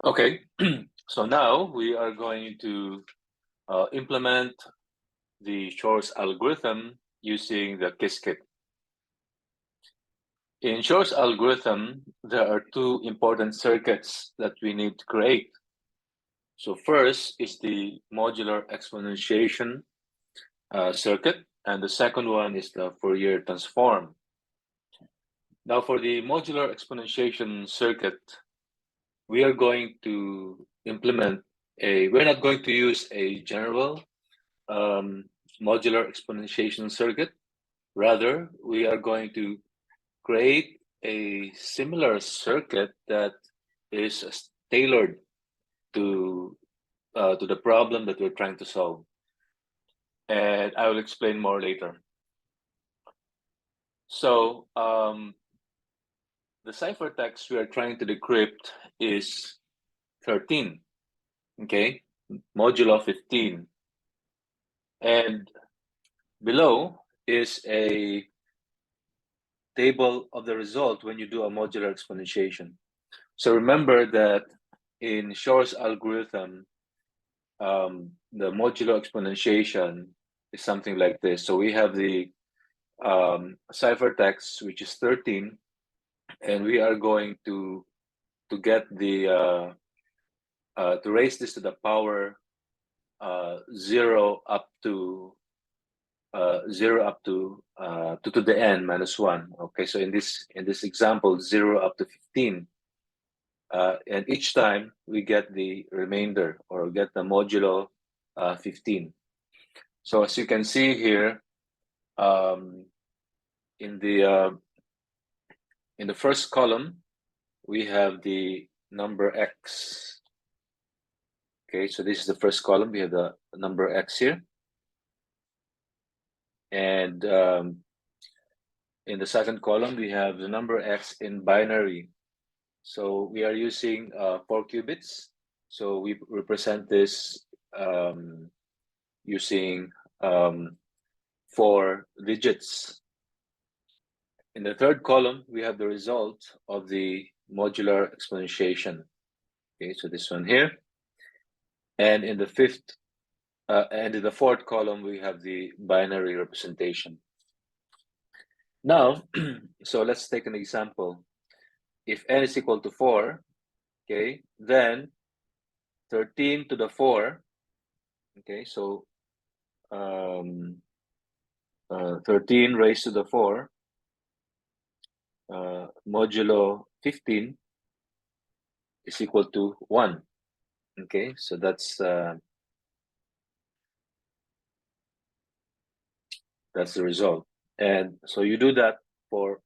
Okay, so now we are going to implement the Shor's algorithm using the Qiskit. In Shor's algorithm, there are two important circuits that we need to create. So first is the modular exponentiation circuit, and the second one is the Fourier transform. Now for the modular exponentiation circuit, we are going to implement we're not going to use a general modular exponentiation circuit. Rather, we are going to create a similar circuit that is tailored to the problem that we're trying to solve. And I will explain more later. So the ciphertext we are trying to decrypt is 13, okay, modulo 15. And below is a table of the result when you do a modular exponentiation. So remember that in Shor's algorithm, the modular exponentiation is something like this. So we have the ciphertext, which is 13, and we are going to get the to raise this to the power 0 up to 0 up to to the n minus 1. Okay, so in this example, 0 up to 15. And each time we get the remainder or get the modulo 15. So as you can see here, in the first column, we have the number x. Okay, so this is the first column. We have the number x here. And in the second column, we have the number x in binary. So we are using 4 qubits. So we represent this using 4 digits. In the third column, we have the result of the modular exponentiation. Okay, so this one here. And in the fourth column, we have the binary representation. Now, so let's take an example. If n is equal to 4, okay, then 13 to the 4, okay, so 13 raised to the 4 modulo 15 is equal to 1. Okay, so that's the result. And so you do that for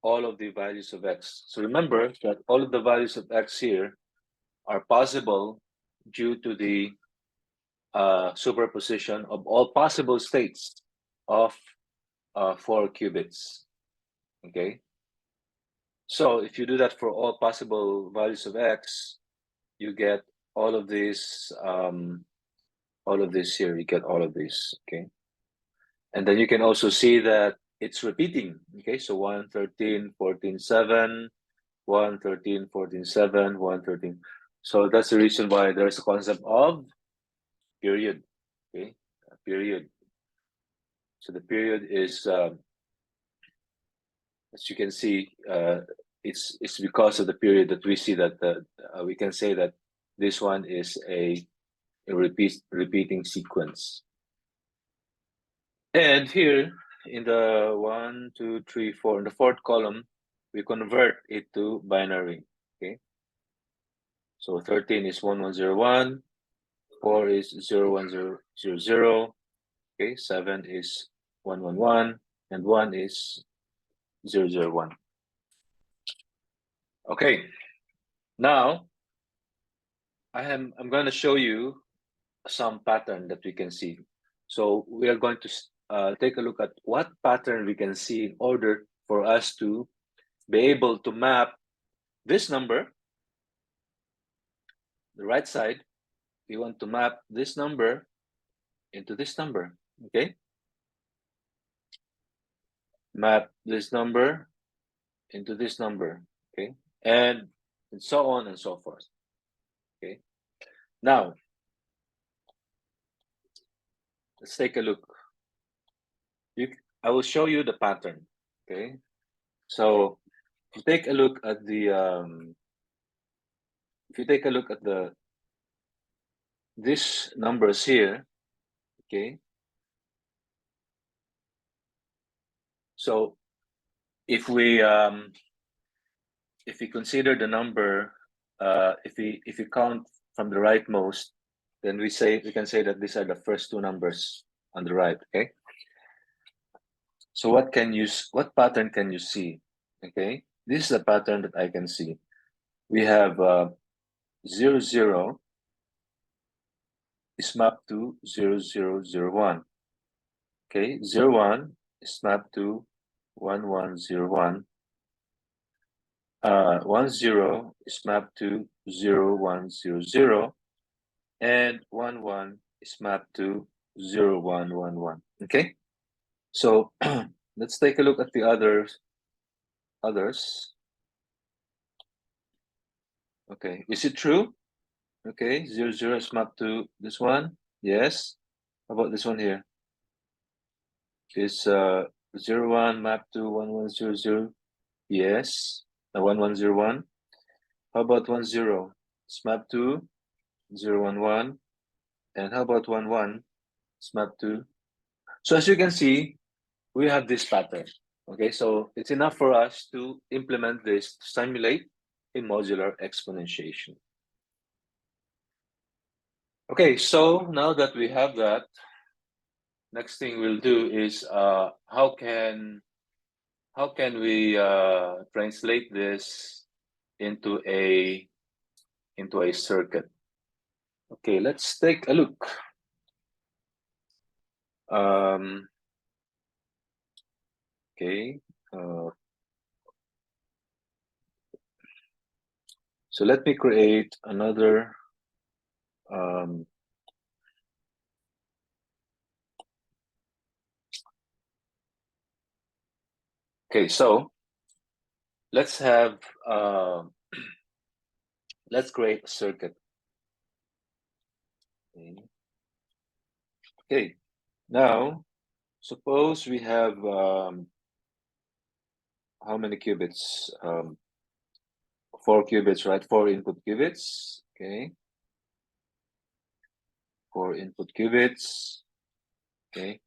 all of the values of x. So remember that all of the values of x here are possible due to the superposition of all possible states of 4 qubits. Okay, so if you do that for all possible values of x, you get all of this here. You get all of this. Okay, and then you can also see that it's repeating. Okay, so 1, 13, 14, 7, 1, 13, 14, 7, 1, 13. So that's the reason why there's a concept of period. Okay, a period. So the period is, as you can see, it's because of the period that we see that we can say that this one is a repeating sequence. And here in the 1, 2, 3, 4, in the fourth column, we convert it to binary. Okay, so 13 is 1101, 4 is 01000. Okay, 7 is 111, and 1 is 001. Okay, now I'm going to show you some pattern that we can see. So we are going to take a look at what pattern we can see in order for us to be able to map this number, the right side. We want to map this number into this number. Okay, map this number into this number. Okay, and so on and so forth. Okay. Now, let's take a look. I will show you the pattern. Okay. So if you take a look at these numbers here, okay. So if we consider the number, if we count from the rightmost, then we can say that these are the first two numbers on the right. Okay. So what pattern can you see? Okay, this is a pattern that I can see. We have 0, 0 is mapped to 0, 0, 0, 1. Okay, 0, 1 is mapped to 1, 1, 0, 1. 1, 0 is mapped to 0, 1, 0, 0. And 1, 1 is mapped to 0, 1, 1, 1. Okay, so let's take a look at the others. Okay, is it true? Okay, 0, 0 is mapped to this one. Yes. How about this one here? Is 0, 1 mapped to 1, 1, 0, 0? Yes. 1, 1, 0, 1. How about 1, 0? It's mapped to 0, 1, 1. And how about 1, 1? It's mapped to. So as you can see, we have this pattern. Okay, so it's enough for us to implement this to simulate a modular exponentiation. Okay, so now that we have that, next thing we'll do is how can we translate this into a circuit? Okay, let's take a look. Okay, so let me create another okay, so let's have let's create a circuit. Okay, now suppose we have how many qubits? 4 qubits, right? 4 input qubits. Okay, 4 input qubits. Okay,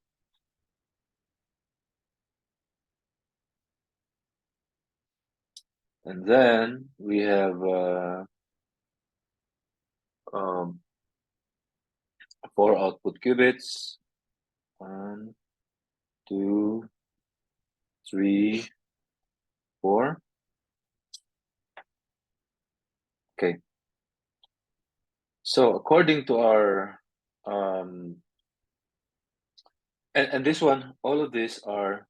and then we have 4 output qubits. 1, 2, 3, 4. Okay. So according to our and this one, all of these are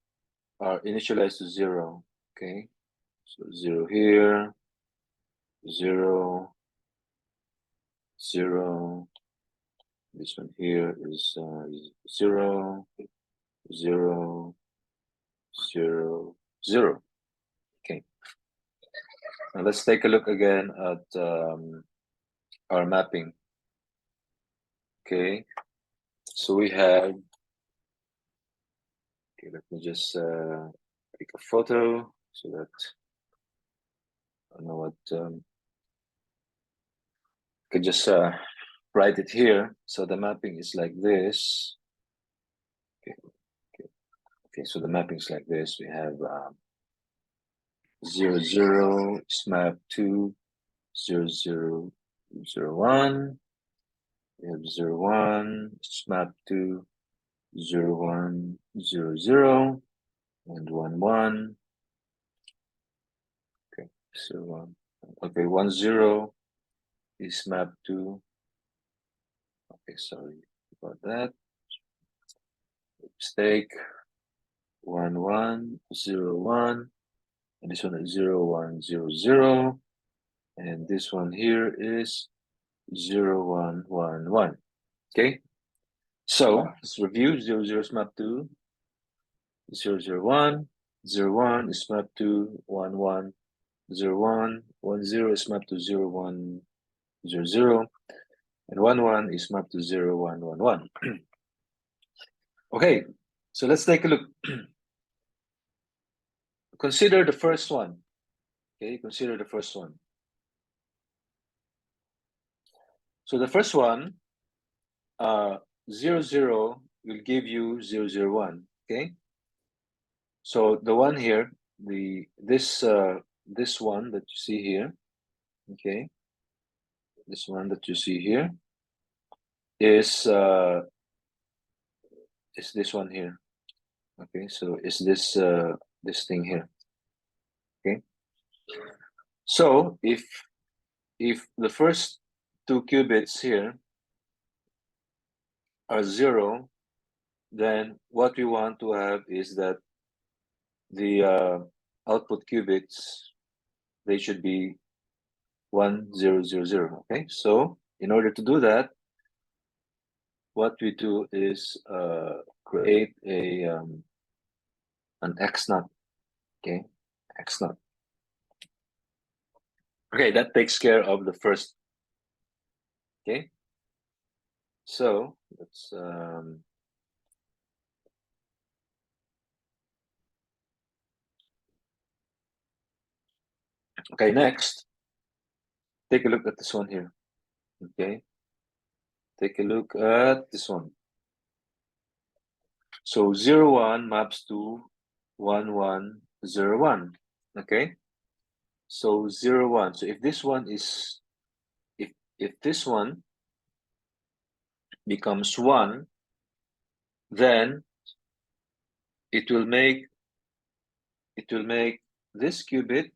initialized to 0. Okay. So 0 here, 0, 0. This one here is 0, 0, 0, 0. Okay. Now let's take a look again at our mapping. Okay. So we have. Okay, let me just take a photo so that I know what. I can just write it here. So the mapping is like this. Okay, okay, okay. So the mapping is like this. We have 0, 0 is mapped to 0, 0, 0, 1. We have 0, 1 is mapped to 0, 1, 0, 0, and 1, 1. Okay, so 1. Okay, 1, 0 is mapped to. Okay, sorry about that. Mistake. 1, 1, 0, 1. And this one is 0, 1, 0, 0. And this one here is 0, 1, 1, 1. Okay. So let's review. 0, 0 is mapped to 0, 0, 1. 0, 1 is mapped to 1, 1, 0, 1. 1, 0 is mapped to 0, 1, 0, 0, and 1, 1 is mapped to 0, 1, 1, 1. Okay, so let's take a look. Consider the first one. Okay, consider the first one. So the first one, 0, 0 will give you 0, 0, 1. Okay, so the one here, this one that you see here, okay, this one that you see here is this one here. Okay, so is this this thing here. Okay, so if the first two qubits here are 0, then what we want to have is that the output qubits, they should be 1, 0, 0, 0. Okay, so in order to do that, what we do is create a an X naught. Okay, X naught. Okay, that takes care of the first. Okay, so let's okay, next, take a look at this one here. Okay, take a look at this one. So 0, 1 maps to 1, 1, 0, 1. Okay, so 0, 1. So if this one is, if this one becomes 1, then it will make this qubit,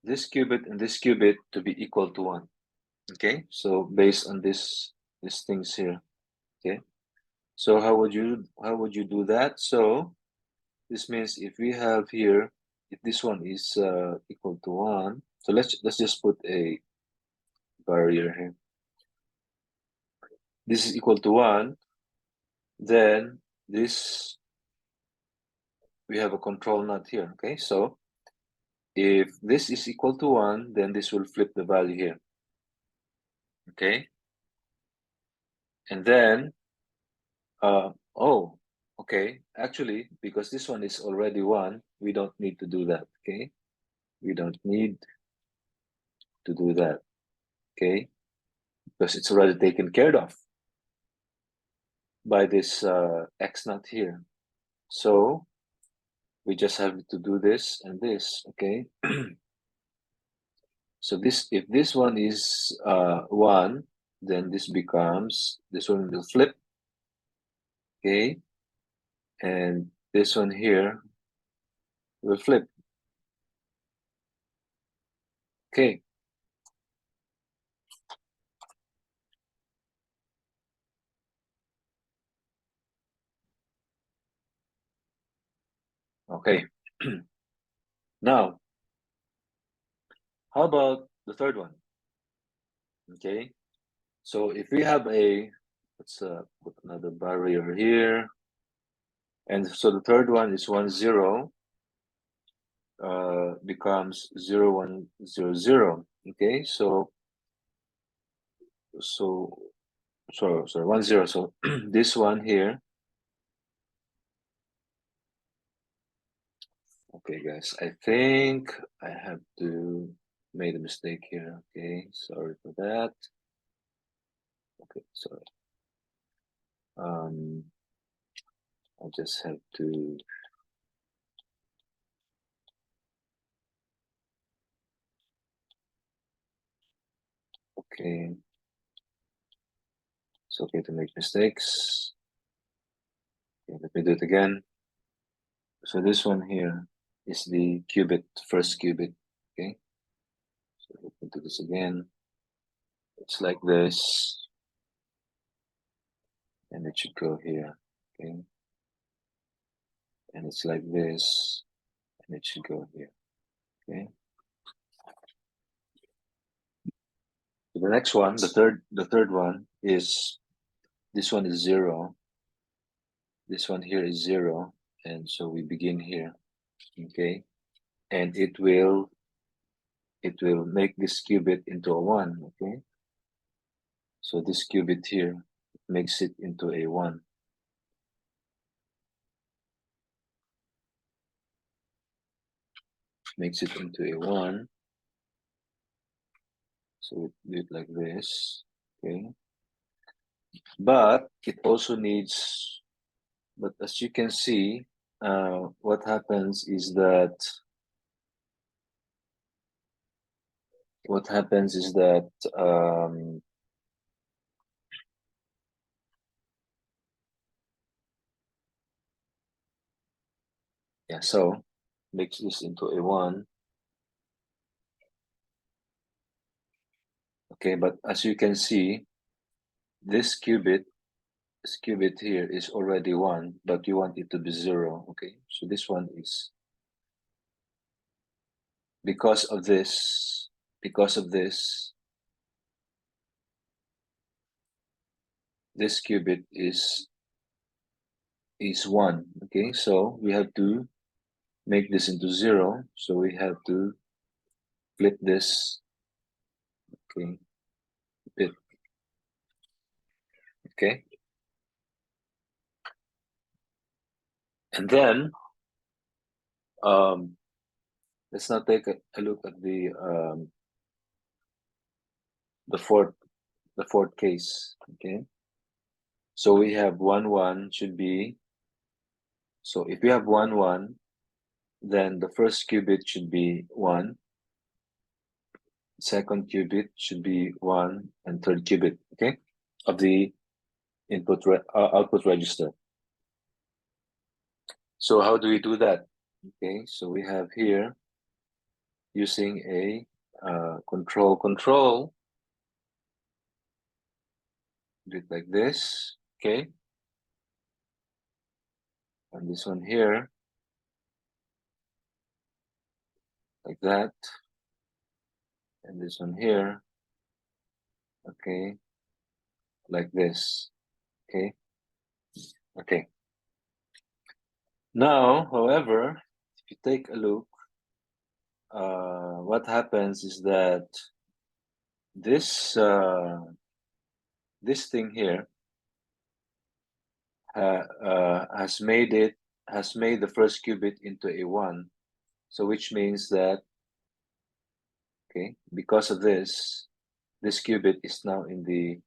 and this qubit to be equal to 1. Okay, so based on these things here. Okay, so how would you do that? So this means if we have here, if this one is equal to 1, so let's just put a barrier here. This is equal to 1, then this, we have a control knot here. Okay, so if this is equal to 1, then this will flip the value here. Okay, and then oh, okay, actually, because this one is already 1, we don't need to do that. Okay, we don't need to do that. Okay, because it's already taken care of by this X naught here. So we just have to do this and this. Okay, so this, if this one is 1, then this becomes, this one will flip. Okay, and this one here will flip. Okay, okay. Now, how about the third one? Okay, so if we have a, let's put another barrier here, and so the third one is 1, 0, becomes 0, 1, 0, 0. Okay, so 1, 0. So this one here. Okay, guys, I think I have to made a mistake here. Okay, sorry for that. Okay, sorry. I just have to. Okay, it's okay to make mistakes. Okay, let me do it again. So this one here is the qubit, first qubit. Okay, so let me do this again. It's like this, and it should go here. Okay, and it's like this, and it should go here. Okay. So the next one, the third one is, this one is 0. This one here is 0, and so we begin here. Okay, and it will it will make this qubit into a 1, okay? So this qubit here makes it into a 1. Makes it into a 1. So we do it like this, okay? But it also needs, but as you can see, what happens is that yeah, so makes this into a 1. Okay, but as you can see, this qubit here is already 1, but you want it to be 0, okay? So this one is, because of this, this qubit is 1, okay? So we have to make this into 0, so we have to flip this, okay, bit, okay? And then, let's now take a look at the fourth case, okay? So we have 1, 1 should be, so if we have 1, 1, then the first qubit should be 1, second qubit should be 1, and third qubit, okay, of the output register. So how do we do that? Okay, so we have here, using a control, do it like this, okay, and this one here, like that, and this one here, okay, like this, okay, okay. Now, however, if you take a look, what happens is that this this thing here has made the first qubit into a 1, so which means that, okay, because of this qubit is now in the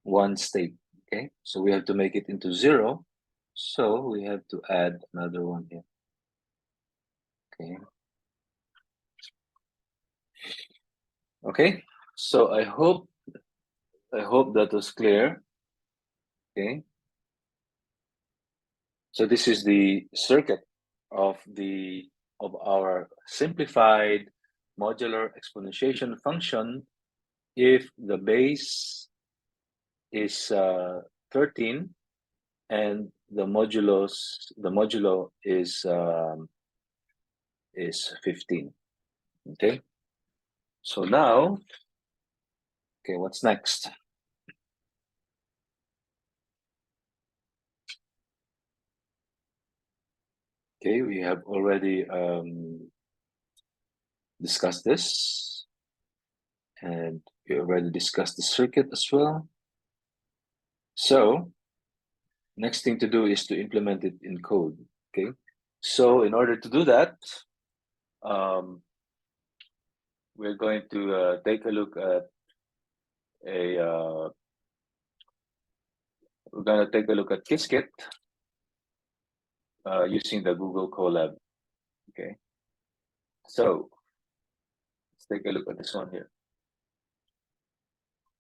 1 state, okay, so we have to make it into 0, so we have to add another one here, okay. Okay, so I hope that was clear, okay. So this is the circuit of our simplified modular exponentiation function if the base is 13 and the modulo is 15. Okay, so now, okay, what's next? Okay, we have already discussed this, and we already discussed the circuit as well. So next thing to do is to implement it in code, okay? So in order to do that, we're going to take a look at we're going to take a look at Qiskit using the Google Colab, okay? So let's take a look at this one here.